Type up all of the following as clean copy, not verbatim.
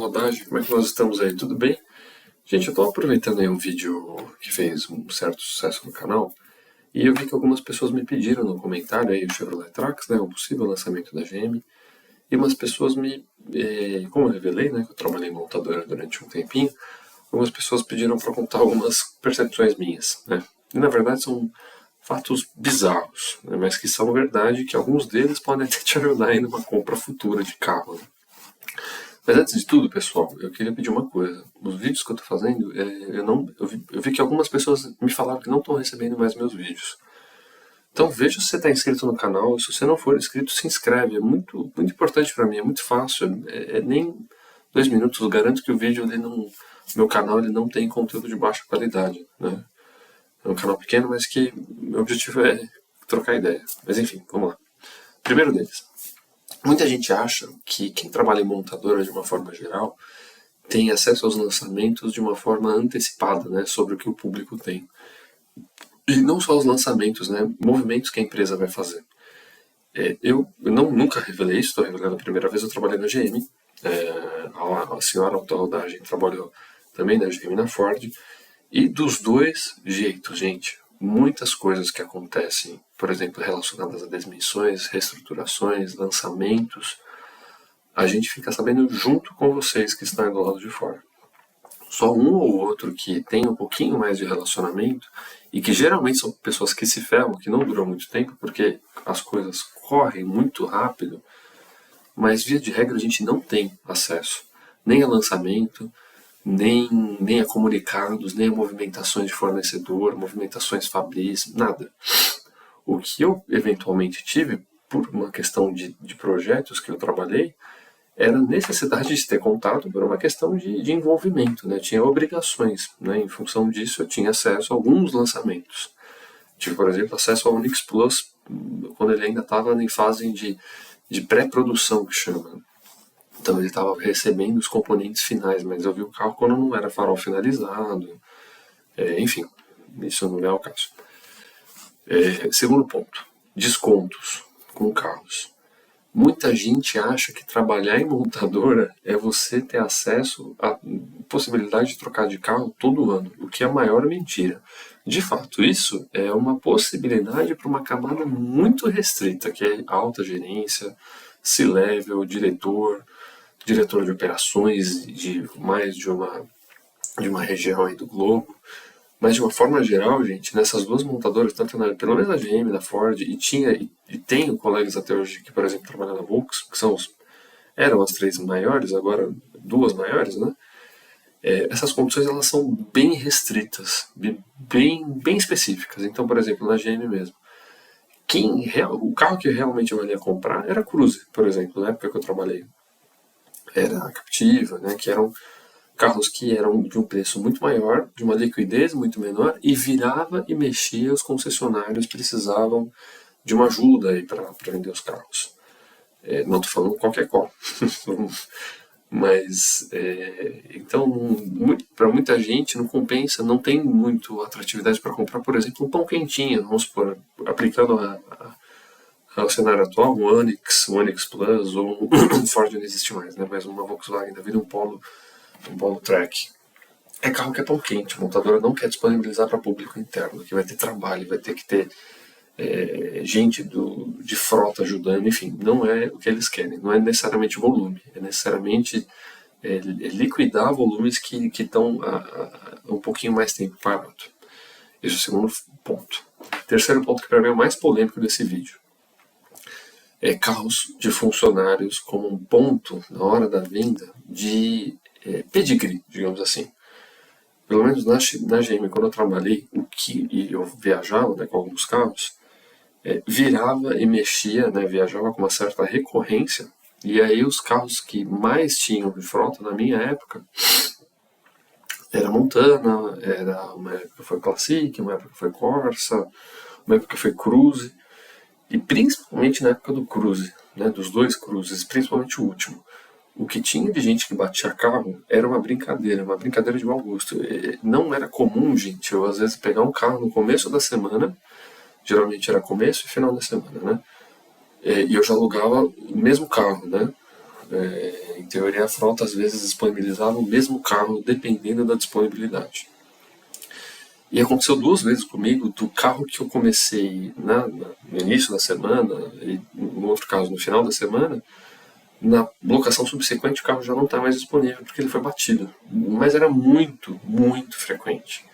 Rodagem, como é que nós estamos aí? Tudo bem? Gente, eu tô aproveitando aí um vídeo que fez um certo sucesso no canal e eu vi que algumas pessoas me pediram no comentário aí o Chevrolet Trax, né, o possível lançamento da GM, e umas pessoas como eu revelei, né, que eu trabalhei em montadora durante um tempinho, algumas pessoas pediram para contar algumas percepções minhas, né, e na verdade são fatos bizarros, né, mas que são verdade, que alguns deles podem até te ajudar aí numa compra futura de carro, né? Mas antes de tudo, pessoal, eu queria pedir uma coisa. Os vídeos que eu estou fazendo, eu vi que algumas pessoas me falaram que não estão recebendo mais meus vídeos. Então veja se você está inscrito no canal. Se você não for inscrito, se inscreve. É muito, muito importante para mim, é muito fácil. Nem 2 minutos. Eu garanto que o vídeo, meu canal, ele não tem conteúdo de baixa qualidade, né? É um canal pequeno, mas que meu objetivo é trocar ideia. Mas enfim, vamos lá. Primeiro deles. Muita gente acha que quem trabalha em montadora de uma forma geral tem acesso aos lançamentos de uma forma antecipada, né, sobre o que o público tem. E não só os lançamentos, né, movimentos que a empresa vai fazer. Nunca revelei isso, estou revelando a primeira vez. Eu trabalhei na GM, a senhora Alta Rodagem trabalhou também na GM e na Ford, e dos dois jeitos, gente, muitas coisas que acontecem, por exemplo, relacionadas a demissões, reestruturações, lançamentos, a gente fica sabendo junto com vocês que estão do lado de fora. Só um ou outro que tem um pouquinho mais de relacionamento, e que geralmente são pessoas que se ferram, que não duram muito tempo, porque as coisas correm muito rápido, mas via de regra a gente não tem acesso nem a lançamento, nem a comunicados, nem a movimentações de fornecedor, movimentações fabris, nada. O que eu eventualmente tive, por uma questão de projetos que eu trabalhei, era necessidade de ter contato por uma questão de envolvimento, né? Tinha obrigações, né? Em função disso eu tinha acesso a alguns lançamentos. Tive, por exemplo, acesso ao Onix Plus quando ele ainda estava em fase de pré-produção, que chama. Então ele estava recebendo os componentes finais, mas eu vi o carro quando não era farol finalizado. Enfim, isso não é o caso. Segundo ponto, descontos com carros. Muita gente acha que trabalhar em montadora é você ter acesso à possibilidade de trocar de carro todo ano, o que é a maior mentira. De fato, isso é uma possibilidade para uma camada muito restrita, que é alta gerência, C-level, diretor de operações de mais de uma região aí do globo. Mas de uma forma geral, gente, nessas duas montadoras, pelo menos na GM, na Ford, e tenho colegas até hoje que, por exemplo, trabalham na Volks, que eram as três maiores, agora duas maiores, né? Essas condições elas são bem restritas, bem específicas. Então, por exemplo, na GM mesmo, o carro que realmente eu ia comprar era a Cruze, por exemplo, na época que eu trabalhei. Era a Captiva, né? Que eram carros que eram de um preço muito maior, de uma liquidez muito menor, e virava e mexia, os concessionários precisavam de uma ajuda aí para vender os carros. Não estou falando qualquer qual, mas então para muita gente não compensa, não tem muito atratividade para comprar, por exemplo, um pão quentinho, vamos supor, aplicando ao cenário atual, um Onix Plus ou um Ford não existe mais, né? Mas uma Volkswagen da vida, um Polo Track. É carro que é pão quente, a montadora não quer disponibilizar para público interno, que vai ter trabalho, vai ter que ter gente de frota ajudando, enfim, não é o que eles querem, não é necessariamente volume, é necessariamente liquidar volumes que estão há um pouquinho mais tempo parado. Esse é o segundo ponto. Terceiro ponto, que para mim é o mais polêmico desse vídeo, é carros de funcionários como um ponto na hora da venda de pedigree, digamos assim. Pelo menos na GM, quando eu trabalhei, e eu viajava, né, com alguns carros, virava e mexia, né, viajava com uma certa recorrência, e aí os carros que mais tinham de frota na minha época era Montana, uma época foi Classic, uma época foi Corsa, uma época foi Cruze, e principalmente na época do Cruze, né, dos dois Cruzes, principalmente o último. O que tinha de gente que batia carro era uma brincadeira de mau gosto. Não era comum, gente, eu às vezes pegar um carro no começo da semana, geralmente era começo e final da semana, né? E eu já alugava o mesmo carro, né? Em teoria, a frota às vezes disponibilizava o mesmo carro dependendo da disponibilidade. E aconteceu 2 vezes comigo do carro que eu comecei no início da semana e, no outro caso, no final da semana, na locação subsequente o carro já não está mais disponível porque ele foi batido. Mas era muito, muito frequente.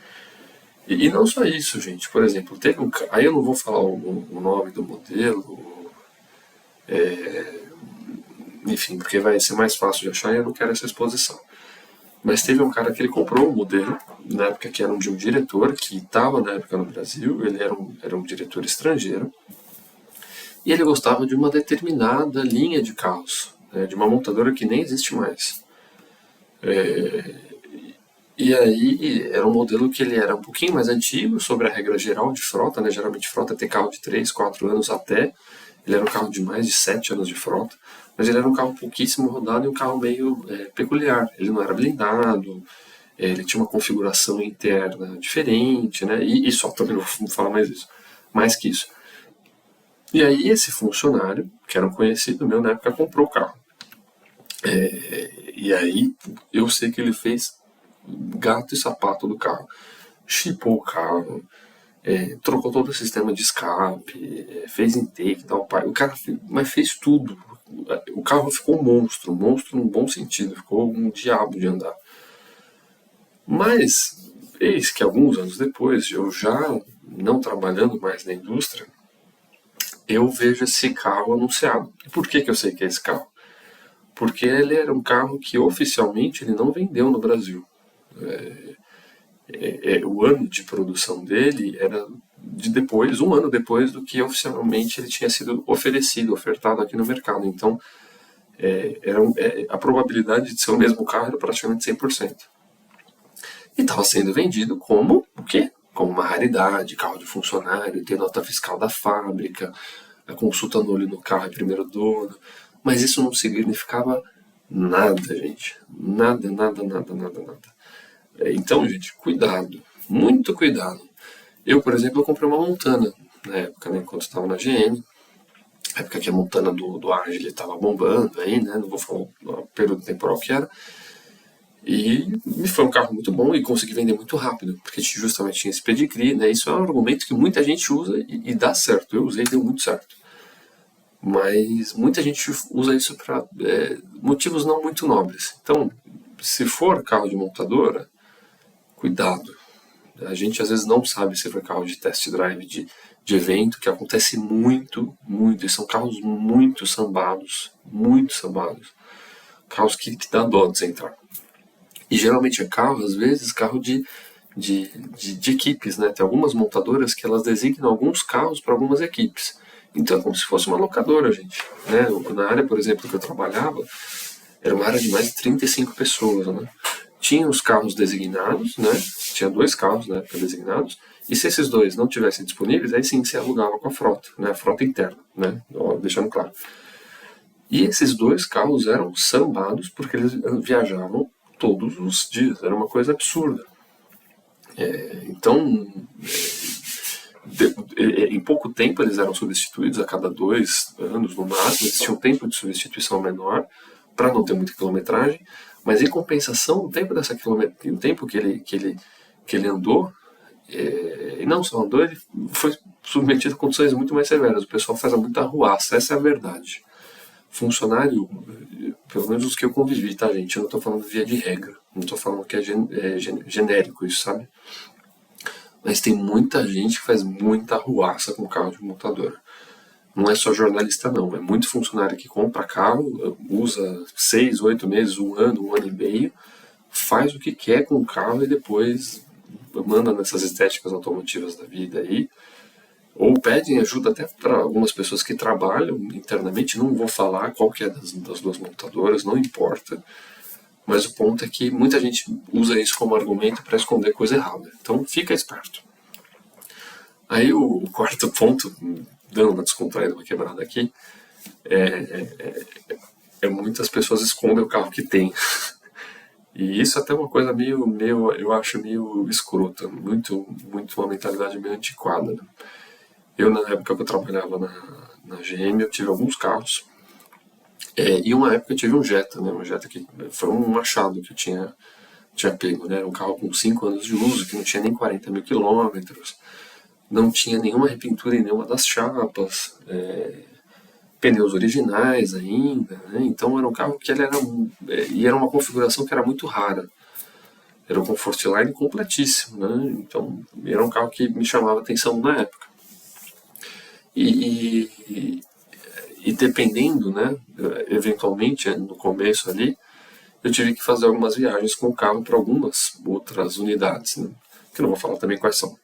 E não só isso, gente. Por exemplo, teve um. Aí eu não vou falar o nome do modelo, enfim, porque vai ser mais fácil de achar e eu não quero essa exposição. Mas teve um cara que ele comprou um modelo, na época que era de um diretor, que estava na época no Brasil, ele era um diretor estrangeiro, e ele gostava de uma determinada linha de carros, né, de uma montadora que nem existe mais. E aí era um modelo que ele era um pouquinho mais antigo sobre a regra geral de frota, né? Geralmente frota tem carro de 3, 4 anos até. Ele era um carro de mais de 7 anos de frota, mas ele era um carro pouquíssimo rodado e um carro meio peculiar. Ele não era blindado, ele tinha uma configuração interna diferente, né? E só também não vou falar mais isso, mais que isso. E aí esse funcionário, que era um conhecido meu na época, comprou o carro. E aí eu sei que ele fez gato e sapato do carro. Chipou o carro, trocou todo o sistema de escape, fez intake, tal, pai. O cara fez tudo. O carro ficou um monstro no bom sentido, ficou um diabo de andar. Mas, eis que alguns anos depois, eu já não trabalhando mais na indústria, eu vejo esse carro anunciado. E por que eu sei que é esse carro? Porque ele era um carro que oficialmente ele não vendeu no Brasil. O ano de produção dele era um ano depois do que oficialmente ele tinha sido ofertado aqui no mercado. Então, a probabilidade de ser o mesmo carro era praticamente 100%. E estava sendo vendido como o quê? Como uma raridade, carro de funcionário, ter nota fiscal da fábrica, a consulta no olho no carro é primeiro dono. Mas isso não significava nada, gente. Nada, nada, nada, nada, nada. Então, gente, cuidado. Muito cuidado. Eu, por exemplo, eu comprei uma Montana na época, né, enquanto estava na GM. Na época que a Montana do Agile estava bombando aí, né? Não vou falar o período temporal que era. E foi um carro muito bom e consegui vender muito rápido, porque justamente tinha esse pedigree, né? Isso é um argumento que muita gente usa e dá certo. Eu usei e deu muito certo. Mas muita gente usa isso para motivos não muito nobres. Então, se for carro de montadora, cuidado. A gente às vezes não sabe se foi carro de test drive, de evento, que acontece muito, muito. E são carros muito sambados, muito sambados. Carros que dá dó de você entrar. E geralmente é carro, às vezes, carro de equipes, né? Tem algumas montadoras que elas designam alguns carros para algumas equipes. Então é como se fosse uma locadora, gente. Né? Na área, por exemplo, que eu trabalhava, era uma área de mais de 35 pessoas, né? Tinha os carros designados, né? Tinha 2 carros, né, designados. E se esses 2 não tivessem disponíveis, aí sim se alugava com a frota, né? A frota interna, né? Deixando claro. E esses 2 carros eram sambados porque eles viajavam todos os dias. Era uma coisa absurda. Então, em pouco tempo eles eram substituídos, a cada 2 anos no máximo. Eles tinham um tempo de substituição menor para não ter muita quilometragem. Mas em compensação, o tempo o tempo que ele andou, e não só andou, ele foi submetido a condições muito mais severas. O pessoal faz muita arruaça, essa é a verdade. Funcionário, pelo menos os que eu convivi, tá, gente? Eu não tô falando via de regra, não tô falando que é genérico isso, sabe? Mas tem muita gente que faz muita arruaça com carro de montadora. Não é só jornalista, não. É muito funcionário que compra carro, usa 6, 8 meses, um ano e meio, faz o que quer com o carro e depois manda nessas estéticas automotivas da vida aí. Ou pedem ajuda até para algumas pessoas que trabalham internamente. Não vou falar qual que é das 2 montadoras, não importa. Mas o ponto é que muita gente usa isso como argumento para esconder coisa errada. Então fica esperto. Aí o quarto ponto, dando uma descontraída, uma quebrada aqui, muitas pessoas escondem o carro que tem. E isso até é uma coisa meio eu acho meio escrota, muito uma mentalidade meio antiquada. Né? Eu, na época que eu trabalhava na GM, eu tive alguns carros E uma época eu tive um Jetta, né? Um Jetta que foi um machado que eu tinha pego, né? Era um carro com 5 anos de uso, que não tinha nem 40 mil quilômetros, não tinha nenhuma repintura em nenhuma das chapas, pneus originais ainda, né? Então era um carro que ele era, e era uma configuração que era muito rara. Era um Comfortline completíssimo, né? Então era um carro que me chamava atenção na época. E dependendo, né, eventualmente no começo ali, eu tive que fazer algumas viagens com o carro para algumas outras unidades, né, que eu não vou falar também quais são.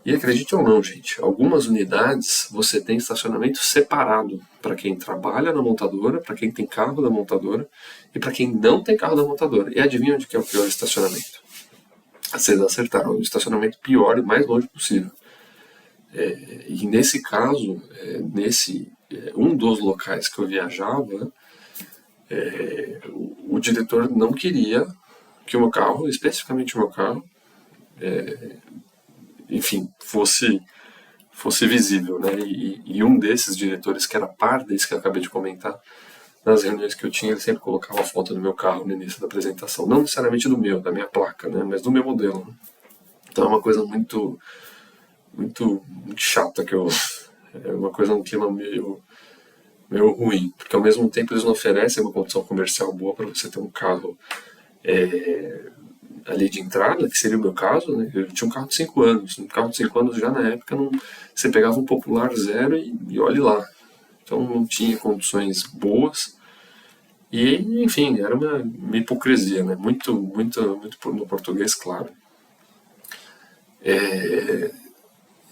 E acredite ou não, gente, algumas unidades você tem estacionamento separado para quem trabalha na montadora, para quem tem carro da montadora e para quem não tem carro da montadora. E adivinha onde que é o pior estacionamento? Vocês acertaram, o estacionamento pior e mais longe possível. E nesse caso, um dos locais que eu viajava, o diretor não queria que o meu carro, especificamente o meu carro, enfim, fosse visível, né? E um desses diretores, que era par desse que eu acabei de comentar, nas reuniões que eu tinha, ele sempre colocava a foto do meu carro no início da apresentação. Não necessariamente do meu, da minha placa, né? Mas do meu modelo. Né? Então é uma coisa muito chata que eu... É uma coisa, um clima meio ruim, porque ao mesmo tempo eles não oferecem uma condição comercial boa para você ter um carro ali de entrada, que seria o meu caso, né? Eu tinha um carro de 5 anos, um carro de 5 anos já na época não, você pegava um Popular zero e olhe lá, então não tinha condições boas e enfim, era uma hipocrisia, né? Muito no português, claro.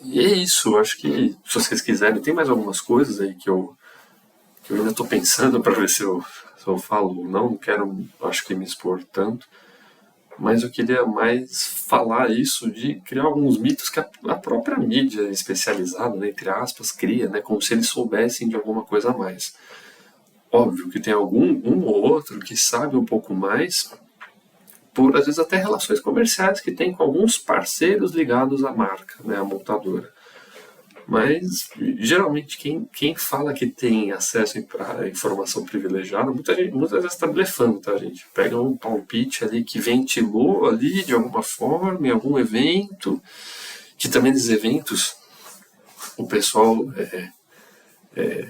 E é isso, acho que se vocês quiserem, tem mais algumas coisas aí que eu ainda estou pensando para ver se eu falo ou não, não quero, acho que me expor tanto, mas eu queria mais falar isso de criar alguns mitos que a própria mídia especializada, né, entre aspas, cria, né, como se eles soubessem de alguma coisa a mais. Óbvio que tem um ou outro que sabe um pouco mais, por às vezes até relações comerciais que tem com alguns parceiros ligados à marca, né, à montadora. Mas, geralmente, quem fala que tem acesso à informação privilegiada, muitas vezes está blefando, tá, gente? Pega um palpite ali que ventilou ali de alguma forma, em algum evento, que também nos eventos o pessoal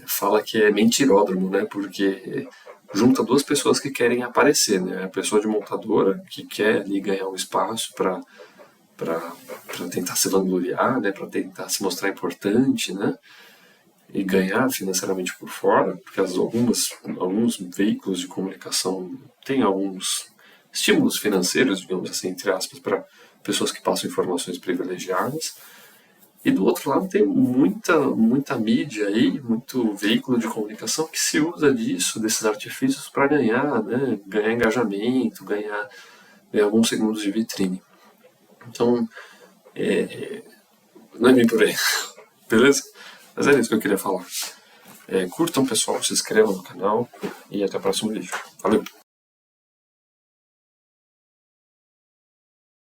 fala que é mentiródromo, né? Porque junta duas pessoas que querem aparecer, né? A pessoa de montadora, que quer ali ganhar um espaço para tentar se vangloriar, né, para tentar se mostrar importante, né, e ganhar financeiramente por fora, porque alguns veículos de comunicação têm alguns estímulos financeiros, digamos assim, entre aspas, para pessoas que passam informações privilegiadas. E do outro lado tem muita mídia aí, muito veículo de comunicação que se usa disso, desses artifícios para ganhar, né, ganhar engajamento, ganhar alguns segundos de vitrine. Então, não é bem por aí, beleza? Mas é isso que eu queria falar. Curtam, pessoal, se inscrevam no canal e até o próximo vídeo. Valeu!